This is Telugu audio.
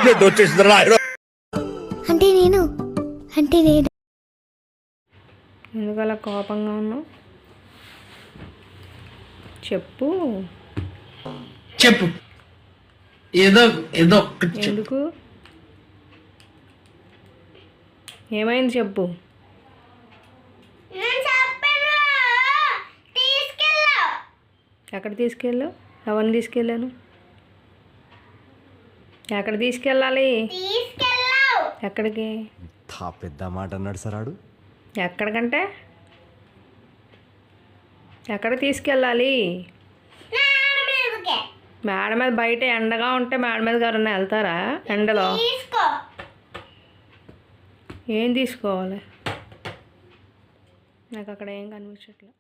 వచ్చినట్టు వచ్చేసిందిరా. అంటే నేను ఎందుకు అలా కోపంగా ఉన్నావు? చెప్పు. చెప్పు, ఏదో ఏదో ఒక్కటి చెప్పు. ఎందుకు? ఏమైంది చెప్పు. ఎక్కడ తీసుకెళ్ళావు? ఎవరిని తీసుకెళ్ళాను? ఎక్కడ తీసుకెళ్ళాలి? ఎక్కడికి? పెద్ద మాట అన్నాడు సార్ ఆడు. ఎక్కడికంటే ఎక్కడ తీసుకెళ్ళాలి? మేడ మీద. బయట ఎండగా ఉంటే మేడ మీద ఎవరన్నా వెళ్తారా ఎండలో? ఏం తీసుకోవాలి? నాకు అక్కడ ఏం కనిపించట్లేదు.